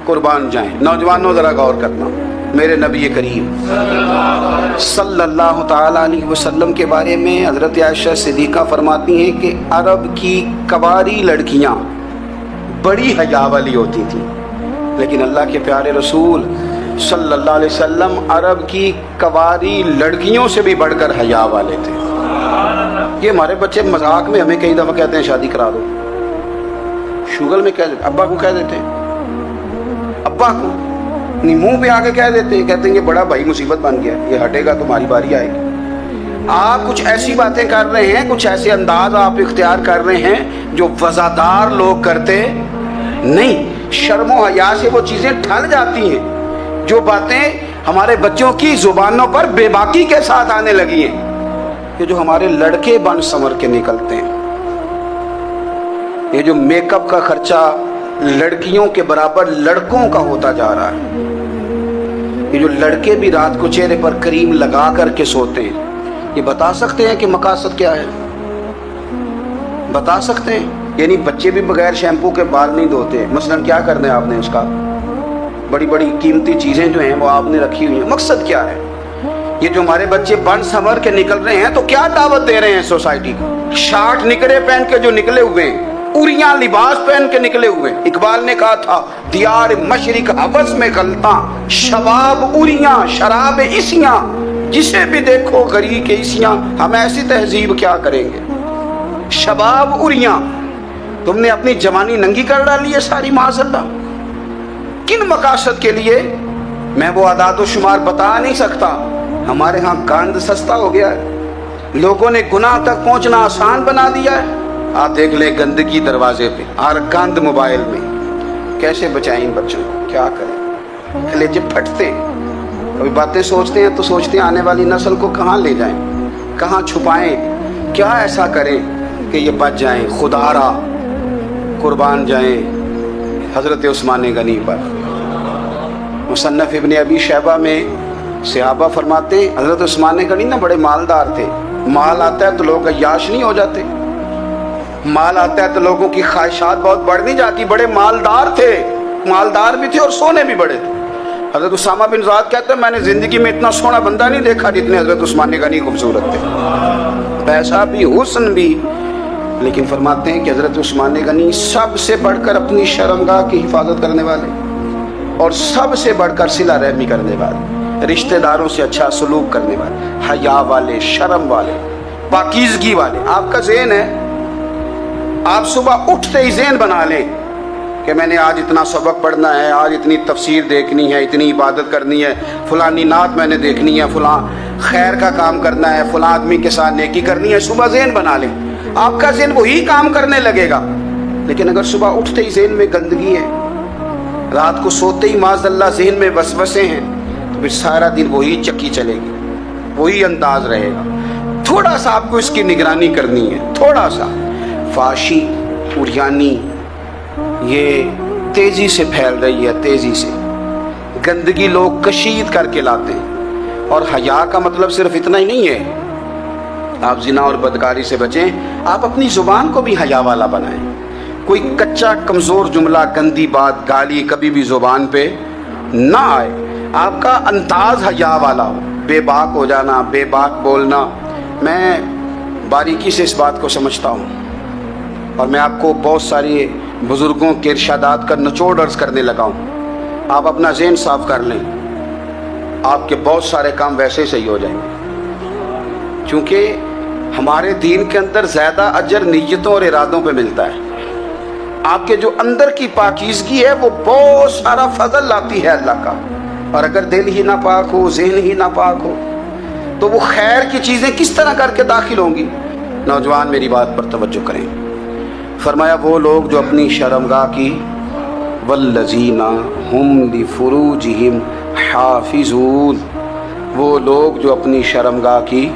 قربان جائیں۔ نوجوانوں ذرا غور کرنا، میرے نبی کریم صلی اللہ تعالیٰ علیہ وسلم کے بارے میں حضرت عائشہ صدیقہ فرماتی ہیں کہ عرب کی کواری لڑکیاں بڑی حیا والی ہوتی تھیں، لیکن اللہ کے پیارے رسول صلی اللہ علیہ وسلم عرب کی کواری لڑکیوں سے بھی بڑھ کر حیا والے تھے۔ یہ ہمارے بچے مذاق میں ہمیں کئی دفعہ کہتے ہیں شادی کرا دو، شوگل میں کہہ دیتے، ابا کو کہہ دیتے ہیں، ابا کو نہیں منہ پہ آ کے کہہ دیتے ہیں، کہتے ہیں یہ بڑا بھائی مصیبت بن گیا، یہ ہٹے گا تمہاری باری آئے گی۔ آپ کچھ ایسی باتیں کر رہے ہیں، کچھ ایسے انداز آپ اختیار کر رہے ہیں جو وزادار لوگ کرتے نہیں۔ شرم و حیا سے وہ چیزیں ٹھل جاتی ہیں جو باتیں ہمارے بچوں کی زبانوں پر بے باکی کے ساتھ آنے لگی ہیں، کہ جو ہمارے لڑکے بن سنور کے نکلتے ہیں۔ یہ جو میک اپ کا خرچہ لڑکیوں کے برابر لڑکوں کا ہوتا جا رہا ہے، یہ جو لڑکے بھی رات کو چہرے پر کریم لگا کر کے سوتے ہیں، یہ بتا سکتے ہیں کہ مقاصد کیا ہے؟ بتا سکتے ہیں؟ یعنی بچے بھی بغیر شیمپو کے بال نہیں دھوتے، مثلا کیا کرنا ہے آپ نے اس کا؟ بڑی بڑی قیمتی چیزیں جو ہیں وہ آپ نے رکھی ہوئی ہیں، مقصد کیا ہے؟ یہ جو ہمارے بچے بن سنور کے نکل رہے ہیں تو کیا دعوت دے رہے ہیں سوسائٹی کو؟ شارٹ نکرے پہن کے جو نکلے ہوئے ہیں، اوریاں لباس پہن کے نکلے ہوئے ہیں۔ اقبال نے کہا تھا دیار مشرق حوث میں غلطاں، شباب اوریاں شراب عیسیاں، جسے بھی دیکھو غریق عیسیاں۔ ہم ایسی تہذیب کیا کریں گے؟ شباب اوریاں، تم نے اپنی جوانی ننگی کر ڈالی ہے ساری، معاذ اللہ۔ کن مقاصد کے لیے؟ میں وہ اعداد و شمار بتا نہیں سکتا۔ ہمارے ہاں گاند سستا ہو گیا ہے، لوگوں نے گناہ تک پہنچنا آسان بنا دیا ہے۔ آپ دیکھ لیں گندگی دروازے پہ اور گند موبائل میں، کیسے بچائیں ان بچوں کو؟ کیا کریں؟ کلیجے پھٹتے ہیں۔ کبھی باتیں سوچتے ہیں تو سوچتے ہیں آنے والی نسل کو کہاں لے جائیں، کہاں چھپائیں، کیا ایسا کریں کہ یہ بچ جائیں۔ خدا را قربان جائیں حضرت عثمان غنی پر۔ مصنف ابن ابی شیبہ میں صحابہ فرماتے ہیں حضرت عثمان غنی نہ بڑے مالدار تھے۔ مال آتا ہے تو لوگ عیاش نہیں ہو جاتے، مال آتا ہے تو لوگوں کی خواہشات بہت بڑھ نہیں جاتی۔ بڑے مالدار تھے، مالدار بھی تھے اور سونے بھی بڑے تھے۔ حضرت اسامہ بن زید کہتے ہیں میں نے زندگی میں اتنا سونا بندہ نہیں دیکھا جتنے حضرت عثمان غنی خوبصورت تھے، پیسہ بھی حسن بھی۔ لیکن فرماتے ہیں کہ حضرت عثمان غنی سب سے بڑھ کر اپنی شرمگاہ کی حفاظت کرنے والے اور سب سے بڑھ کر صلہ رحمی کرنے والے، رشتہ داروں سے اچھا سلوک کرنے والے، حیا والے، شرم والے، پاکیزگی والے۔ آپ کا ذہن ہے، آپ صبح اٹھتے ہی ذہن بنا لیں کہ میں نے آج اتنا سبق پڑھنا ہے، آج اتنی تفسیر دیکھنی ہے، اتنی عبادت کرنی ہے، فلانی نعت میں نے دیکھنی ہے، فلاں خیر کا کام کرنا ہے، فلاں آدمی کے ساتھ نیکی کرنی ہے۔ صبح ذہن بنا لیں، آپ کا ذہن وہی کام کرنے لگے گا۔ لیکن اگر صبح اٹھتے ہی ذہن میں گندگی ہے، رات کو سوتے ہی معاذ اللہ ذہن میں وسوسے ہیں، تو پھر سارا دن وہی چکی چلے گی، وہی انداز رہے گا۔ تھوڑا سا آپ کو اس کی نگرانی کرنی ہے، تھوڑا سا۔ فحاشی، عریانی یہ تیزی سے پھیل رہی ہے، تیزی سے گندگی لوگ کشید کر کے لاتے ہیں۔ اور حیا کا مطلب صرف اتنا ہی نہیں ہے آپ زنا اور بدکاری سے بچیں، آپ اپنی زبان کو بھی حیا والا بنائیں۔ کوئی کچا کمزور جملہ، گندی بات، گالی کبھی بھی زبان پہ نہ آئے، آپ کا انداز حیا والا ہو۔ بے باک ہو جانا، بے باک بولنا، میں باریکی سے اس بات کو سمجھتا ہوں اور میں آپ کو بہت ساری بزرگوں کے ارشادات کا نچوڑ عرض کرنے لگا ہوں۔ آپ اپنا ذہن صاف کر لیں، آپ کے بہت سارے کام ویسے صحیح ہو جائیں گے، کیونکہ ہمارے دین کے اندر زیادہ اجر نیتوں اور ارادوں پہ ملتا ہے۔ آپ کے جو اندر کی پاکیزگی ہے وہ بہت سارا فضل لاتی ہے اللہ کا، اور اگر دل ہی ناپاک ہو، ذہن ہی ناپاک ہو، تو وہ خیر کی چیزیں کس طرح کر کے داخل ہوں گی؟ نوجوان میری بات پر توجہ کریں۔ فرمایا وہ لوگ جو اپنی شرمگاہ کی والذین ہم لفروجہم حافظون، وہ لوگ جو اپنی شرمگاہ کی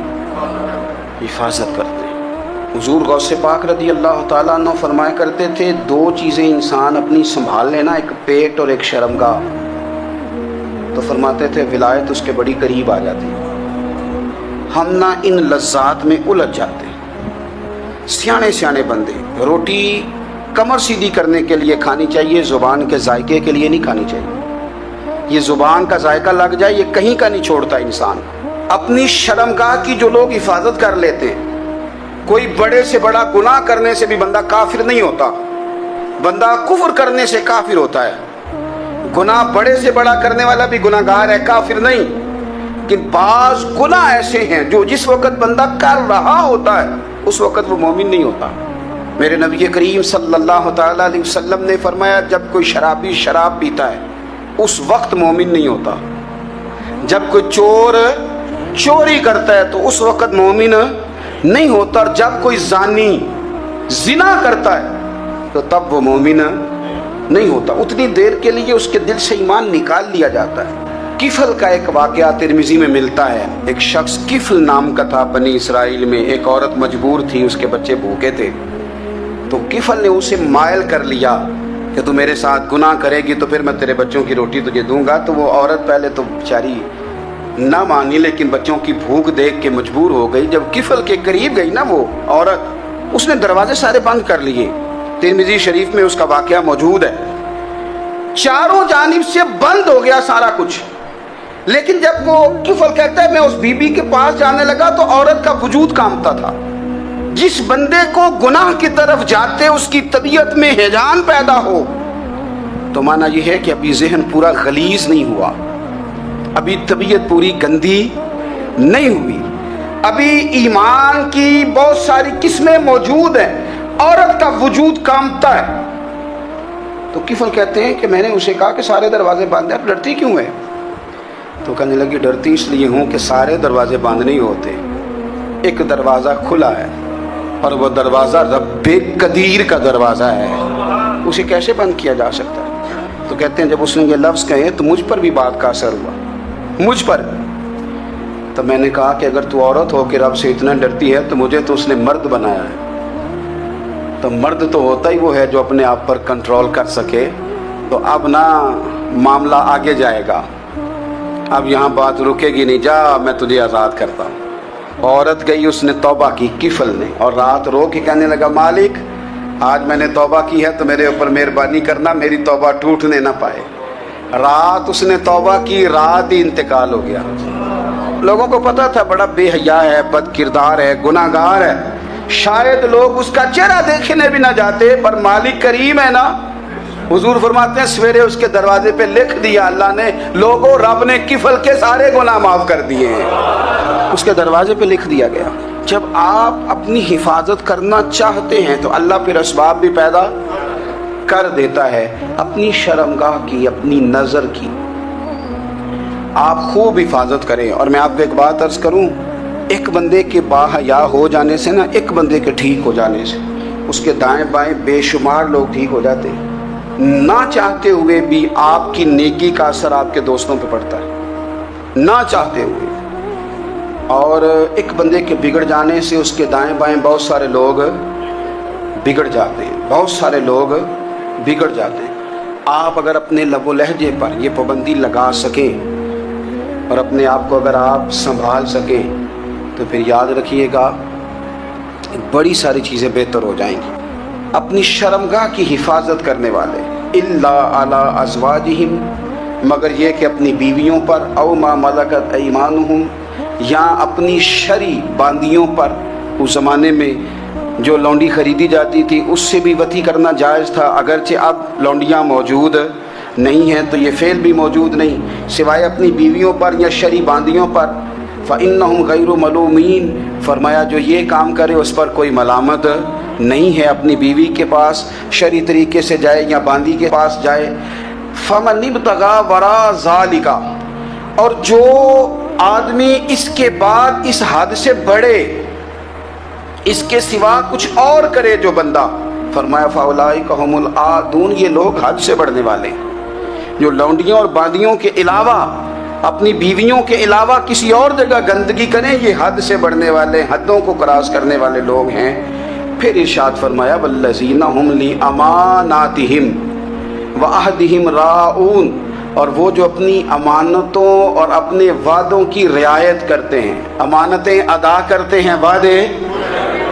حفاظت کرتے ہیں۔ حضور غوث پاک رضی اللہ تعالیٰ عنہ فرمایا کرتے تھے دو چیزیں انسان اپنی سنبھال لینا، ایک پیٹ اور ایک شرمگاہ، تو فرماتے تھے ولایت اس کے بڑی قریب آ جاتی ہے۔ ہم نہ ان لذات میں الجھ جاتے ہیں۔ سیانے سیانے بندے روٹی کمر سیدھی کرنے کے لیے کھانی چاہیے، زبان کے ذائقے کے لیے نہیں کھانی چاہیے۔ یہ زبان کا ذائقہ لگ جائے یہ کہیں کا نہیں چھوڑتا انسان۔ اپنی شرمگاہ کی جو لوگ حفاظت کر لیتے ہیں، کوئی بڑے سے بڑا گناہ کرنے سے بھی بندہ کافر نہیں ہوتا، بندہ کفر کرنے سے کافر ہوتا ہے۔ گناہ بڑے سے بڑا کرنے والا بھی گناہ گار ہے، کافر نہیں۔ لیکن بعض گناہ ایسے ہیں جو جس وقت بندہ کر رہا ہوتا ہے اس وقت وہ مومن نہیں ہوتا۔ میرے نبی کریم صلی اللہ تعالیٰ علیہ وسلم نے فرمایا جب کوئی شرابی شراب پیتا ہے اس وقت مومن نہیں ہوتا، جب کوئی چور چوری کرتا ہے تو اس وقت مومن نہیں ہوتا، اور جب کوئی زانی زنا کرتا ہے تو تب وہ مومن نہیں ہوتا۔ اتنی دیر کے لیے اس کے دل سے ایمان نکال لیا جاتا ہے۔ کفل کا ایک واقعہ ترمذی میں ملتا ہے۔ ایک شخص کفل نام کا تھا بنی اسرائیل میں، ایک عورت مجبور تھی، اس کے بچے بھوکے تھے، تو کفل نے اسے مائل کر لیا کہ تو میرے ساتھ گناہ کرے گی تو پھر میں تیرے بچوں کی روٹی تجھے دوں گا۔ تو وہ عورت پہلے تو بیچاری نہ مانی، لیکن بچوں کی بھوک دیکھ کے مجبور ہو گئی۔ جب کفل کے قریب گئی نا وہ عورت، اس نے دروازے سارے بند کر لیے۔ ترمذی شریف میں اس کا واقعہ موجود ہے۔ چاروں جانب سے بند ہو گیا سارا کچھ، لیکن جب وہ کفل کہتا ہے میں اس بی بی کے پاس جانے لگا تو عورت کا وجود کانپتا تھا۔ جس بندے کو گناہ کی طرف جاتے اس کی طبیعت میں ہیجان پیدا ہو تو مانا یہ ہے کہ ابھی ذہن پورا غلیظ نہیں ہوا، ابھی طبیعت پوری گندی نہیں ہوئی، ابھی ایمان کی بہت ساری قسمیں موجود ہیں، عورت کا وجود کانپتا ہے۔ تو کفل کہتے ہیں کہ میں نے اسے کہا کہ سارے دروازے بند ہیں، آپ ڈرتی کیوں ہے؟ تو کہنے لگی ڈرتی اس لیے ہوں کہ سارے دروازے بند نہیں ہوتے، ایک دروازہ کھلا ہے اور وہ دروازہ رب قدیر کا دروازہ ہے، اسے کیسے بند کیا جا سکتا ہے؟ تو کہتے ہیں جب اس نے یہ لفظ کہے تو مجھ پر بھی بات کا اثر ہوا، مجھ پر۔ تو میں نے کہا کہ اگر تو عورت ہو کے رب سے اتنا ڈرتی ہے تو مجھے تو اس نے مرد بنایا ہے، تو مرد تو ہوتا ہی وہ ہے جو اپنے آپ پر کنٹرول کر سکے۔ تو اب نہ معاملہ آگے جائے گا، اب یہاں بات رکے گی نہیں، جا میں تجھے آزاد کرتا ہوں۔ عورت گئی، اس نے توبہ کی کفل نے، اور رات رو کے کہنے لگا مالک آج میں نے توبہ کی ہے تو میرے اوپر مہربانی کرنا، میری توبہ ٹوٹنے نہ پائے۔ رات اس نے توبہ کی، رات ہی انتقال ہو گیا۔ لوگوں کو پتا تھا بڑا بے حیا ہے، بد کردار ہے، گناہ گار ہے، شاید لوگ اس کا چہرہ دیکھنے بھی نہ جاتے، پر مالک کریم ہے نا۔ حضور فرماتے ہیں سویرے اس کے دروازے پہ لکھ دیا اللہ نے، لوگوں رب نے کفل کے سارے گناہ معاف کر دیے ہیں، اس کے دروازے پہ لکھ دیا گیا۔ جب آپ اپنی حفاظت کرنا چاہتے ہیں تو اللہ پھر اسباب بھی پیدا کر دیتا ہے۔ اپنی شرمگاہ کی، اپنی نظر کی آپ خوب حفاظت کریں۔ اور میں آپ کو ایک بات عرض کروں، ایک بندے کے باحیا ہو جانے سے نا، ایک بندے کے ٹھیک ہو جانے سے اس کے دائیں بائیں بے شمار لوگ ٹھیک ہو جاتے ہیں۔ نہ چاہتے ہوئے بھی آپ کی نیکی کا اثر آپ کے دوستوں پہ پڑتا ہے، نہ چاہتے ہوئے۔ اور ایک بندے کے بگڑ جانے سے اس کے دائیں بائیں بہت سارے لوگ بگڑ جاتے ہیں، بہت سارے لوگ بگڑ جاتے ہیں۔ آپ اگر اپنے لب و لہجے پر یہ پابندی لگا سکیں اور اپنے آپ کو اگر آپ سنبھال سکیں تو پھر یاد رکھیے گا بڑی ساری چیزیں بہتر ہو جائیں گی۔ اپنی شرمگاہ کی حفاظت کرنے والے الا علی ازواجہم، مگر یہ کہ اپنی بیویوں پر، او ما ملکت ایمانہم، یا اپنی شرعی باندیوں پر۔ اس زمانے میں جو لونڈی خریدی جاتی تھی اس سے بھی وطی کرنا جائز تھا، اگرچہ اب لونڈیاں موجود نہیں ہیں تو یہ فعل بھی موجود نہیں، سوائے اپنی بیویوں پر یا شرعی باندیوں پر۔ فإنہم غیر ملومین، فرمایا جو یہ کام کرے اس پر کوئی ملامت نہیں ہے، اپنی بیوی کے پاس شرعی طریقے سے جائے یا باندی کے پاس جائے۔ فمن ابتغى وراء ذلك، اور جو آدمی اس کے بعد اس حد سے بڑھے، اس کے سوا کچھ اور کرے جو بندہ، فرمایا فاولئک هم العادون، یہ لوگ حد سے بڑھنے والے ہیں۔ جو لونڈیوں اور باندیوں کے علاوہ، اپنی بیویوں کے علاوہ کسی اور جگہ گندگی کریں، یہ حد سے بڑھنے والے، حدوں کو کراس کرنے والے لوگ ہیں۔ پھر ارشاد فرمایا والذین هم لاماناتہم وعہدہم راعون، اور وہ جو اپنی امانتوں اور اپنے وعدوں کی رعایت کرتے ہیں، امانتیں ادا کرتے ہیں، وعدے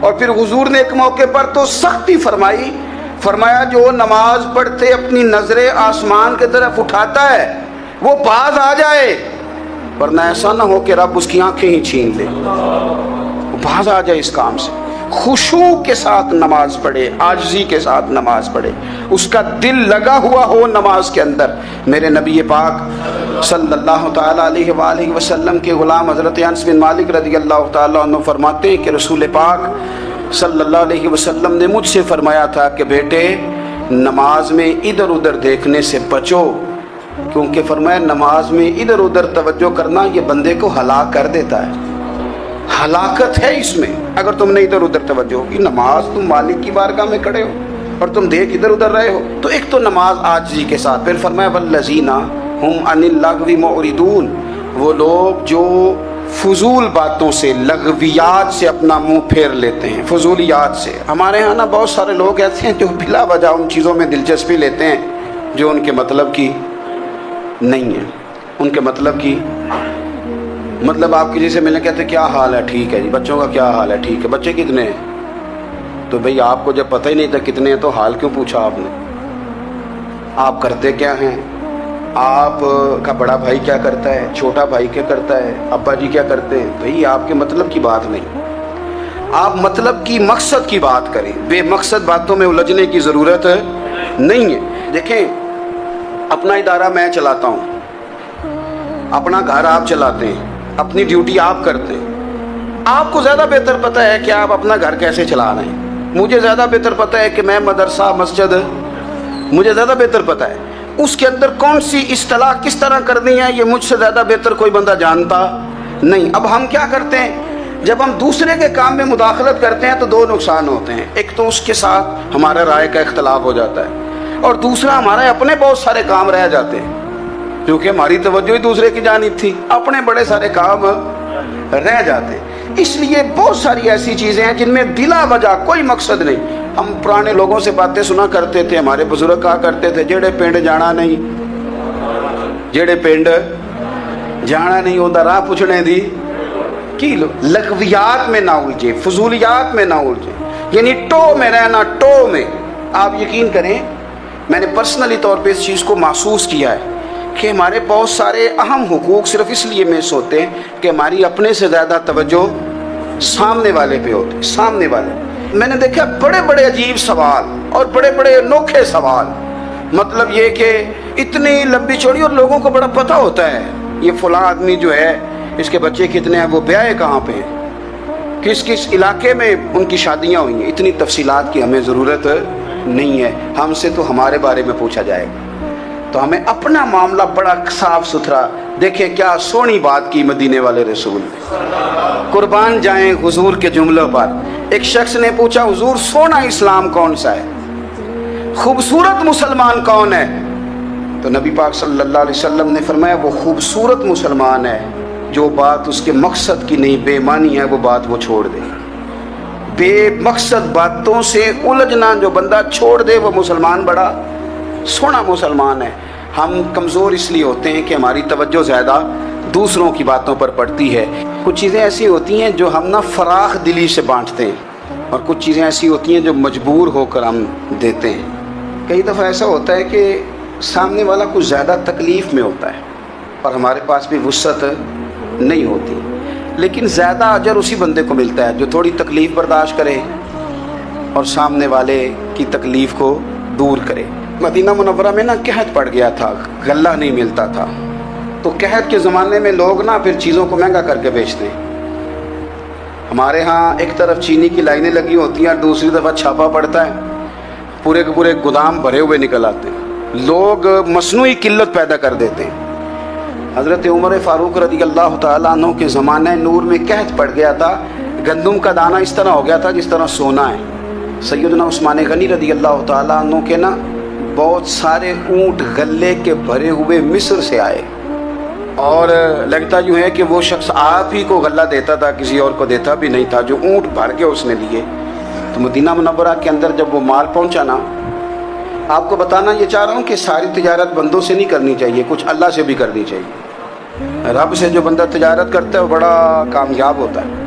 اور پھر حضور نے ایک موقع پر تو سختی فرمائی، فرمایا جو نماز پڑھتے اپنی نظریں آسمان کی طرف اٹھاتا ہے وہ باز آ جائے، ورنہ ایسا نہ ہو کہ رب اس کی آنکھیں ہی چھین لے، وہ باز آ جائے اس کام سے۔ خشوع کے ساتھ نماز پڑھے، عاجزی کے ساتھ نماز پڑھے، اس کا دل لگا ہوا ہو نماز کے اندر۔ میرے نبی پاک صلی اللہ تعالیٰ علیہ وآلہ وسلم کے غلام حضرت انس بن مالک رضی اللہ تعالیٰ عنہ فرماتے ہیں کہ رسول پاک صلی اللہ علیہ وسلم نے مجھ سے فرمایا تھا کہ بیٹے نماز میں ادھر ادھر دیکھنے سے بچو، کیونکہ فرمایا نماز میں ادھر ادھر توجہ کرنا یہ بندے کو ہلاک کر دیتا ہے، ہلاکت ہے اس میں اگر تم نے ادھر ادھر توجہ ہوگی۔ نماز تم مالک کی بارگاہ میں کھڑے ہو اور تم دیکھ ادھر ادھر رہے ہو، تو ایک تو نماز عاجزی کے ساتھ، پھر فرمایا والذین ہم عن اللغو معرضون، وہ لوگ جو فضول باتوں سے، لغویات سے اپنا منہ پھیر لیتے ہیں، فضولیات سے۔ ہمارے ہاں نا بہت سارے لوگ ایسے ہیں جو بلا وجہ ان چیزوں میں دلچسپی لیتے ہیں جو ان کے مطلب کی نہیں ہے، ان کے مطلب کی مطلب آپ کسی سے ملنے کہتے ہیں کیا حال ہے، ٹھیک ہے جی، بچوں کا کیا حال ہے، ٹھیک ہے، بچے کتنے ہیں؟ تو بھئی آپ کو جب پتہ ہی نہیں تھا کتنے ہیں تو حال کیوں پوچھا آپ نے؟ آپ کرتے کیا ہیں؟ آپ کا بڑا بھائی کیا کرتا ہے، چھوٹا بھائی کیا کرتا ہے، ابا جی کیا کرتے ہیں؟ بھئی آپ کے مطلب کی بات نہیں، آپ مطلب کی مقصد کی بات کریں، بے مقصد باتوں میں الجھنے کی ضرورت نہیں ہے۔ دیکھیں اپنا ادارہ میں چلاتا ہوں، اپنا گھر آپ چلاتے ہیں، اپنی ڈیوٹی آپ کرتے ہیں، آپ کو زیادہ بہتر پتہ ہے کہ آپ اپنا گھر کیسے چلا رہے ہیں، مجھے زیادہ بہتر پتہ ہے کہ میں مدرسہ مسجد، مجھے زیادہ بہتر پتہ ہے اس کے اندر کون سی اصطلاح کس طرح کرنی ہے، یہ مجھ سے زیادہ بہتر کوئی بندہ جانتا نہیں۔ اب ہم کیا کرتے ہیں، جب ہم دوسرے کے کام میں مداخلت کرتے ہیں تو دو نقصان ہوتے ہیں، ایک تو اس کے ساتھ ہمارا رائے کا اختلاف ہو جاتا ہے، اور دوسرا ہمارے اپنے بہت سارے کام رہ جاتے ہیں، کیونکہ ہماری توجہ ہی دوسرے کی جانب تھی، اپنے بڑے سارے کام رہ جاتے ہیں۔ اس لیے بہت ساری ایسی چیزیں ہیں جن میں بلا وجہ کوئی مقصد نہیں۔ ہم پرانے لوگوں سے باتیں سنا کرتے تھے، ہمارے بزرگ کہا کرتے تھے جڑے پنڈ جانا نہیں، جڑے پنڈ جانا نہیں ہوتا راہ پوچھنے دی کی لو۔ لغویات میں نہ الجھے، فضولیات میں نہ الجھے، یعنی ٹو میں رہنا، ٹو میں۔ آپ یقین کریں میں نے پرسنلی طور پہ اس چیز کو محسوس کیا ہے کہ ہمارے بہت سارے اہم حقوق صرف اس لیے مس ہوتے ہیں کہ ہماری اپنے سے زیادہ توجہ سامنے والے پہ ہوتی، سامنے والے۔ میں نے دیکھا بڑے بڑے عجیب سوال اور بڑے بڑے انوکھے سوال، مطلب یہ کہ اتنی لمبی چوڑی، اور لوگوں کو بڑا پتہ ہوتا ہے یہ فلاں آدمی جو ہے اس کے بچے کتنے ہیں، وہ بیاہ کہاں پہ ہیں، کس کس علاقے میں ان کی شادیاں ہوئی ہیں۔ اتنی تفصیلات کی ہمیں ضرورت نہیں ہے، ہم سے تو ہمارے بارے میں پوچھا جائے گا، تو ہمیں اپنا معاملہ بڑا صاف ستھرا۔ دیکھیں کیا سونی بات کی مدینے والے رسول، قربان جائیں حضور کے جملوں پر۔ ایک شخص نے پوچھا حضور سونا اسلام کون سا ہے، خوبصورت مسلمان کون ہے؟ تو نبی پاک صلی اللہ علیہ وسلم نے فرمایا وہ خوبصورت مسلمان ہے جو بات اس کے مقصد کی نہیں، بے معنی ہے، وہ بات وہ چھوڑ دے۔ بے مقصد باتوں سے الجھنا جو بندہ چھوڑ دے وہ مسلمان بڑا سونا مسلمان ہے۔ ہم کمزور اس لیے ہوتے ہیں کہ ہماری توجہ زیادہ دوسروں کی باتوں پر پڑتی ہے۔ کچھ چیزیں ایسی ہوتی ہیں جو ہم نہ فراخ دلی سے بانٹتے ہیں، اور کچھ چیزیں ایسی ہوتی ہیں جو مجبور ہو کر ہم دیتے ہیں۔ کئی دفعہ ایسا ہوتا ہے کہ سامنے والا کچھ زیادہ تکلیف میں ہوتا ہے اور ہمارے پاس بھی وسعت نہیں ہوتی، لیکن زیادہ اجر اسی بندے کو ملتا ہے جو تھوڑی تکلیف برداشت کرے اور سامنے والے کی تکلیف کو دور کرے۔ مدینہ منورہ میں نا قحط پڑ گیا تھا، غلہ نہیں ملتا تھا، تو قحط کے زمانے میں لوگ نا پھر چیزوں کو مہنگا کر کے بیچتے ہیں۔ ہمارے ہاں ایک طرف چینی کی لائنیں لگی ہوتی ہیں اور دوسری دفعہ چھاپا پڑتا ہے، پورے کے پورے گودام بھرے ہوئے نکل آتے ہیں، لوگ مصنوعی قلت پیدا کر دیتے ہیں۔ حضرت عمر فاروق رضی اللہ تعالیٰ عنہ کے زمانہ نور میں قحط پڑ گیا تھا، گندم کا دانہ اس طرح ہو گیا تھا جس طرح سونا ہے۔ سیدنا عثمان غنی رضی اللہ تعالیٰ عنہ کے نا بہت سارے اونٹ غلے کے بھرے ہوئے مصر سے آئے، اور لگتا یوں ہے کہ وہ شخص آپ ہی کو غلہ دیتا تھا، کسی اور کو دیتا بھی نہیں تھا، جو اونٹ بھر کے اس نے لیے۔ تو مدینہ منورہ کے اندر جب وہ مال پہنچا نا، آپ کو بتانا یہ چاہ رہا ہوں کہ ساری تجارت بندوں سے نہیں کرنی چاہیے، کچھ اللہ سے بھی کرنی چاہیے۔ رب سے جو بندہ تجارت کرتا ہے وہ بڑا کامیاب ہوتا ہے۔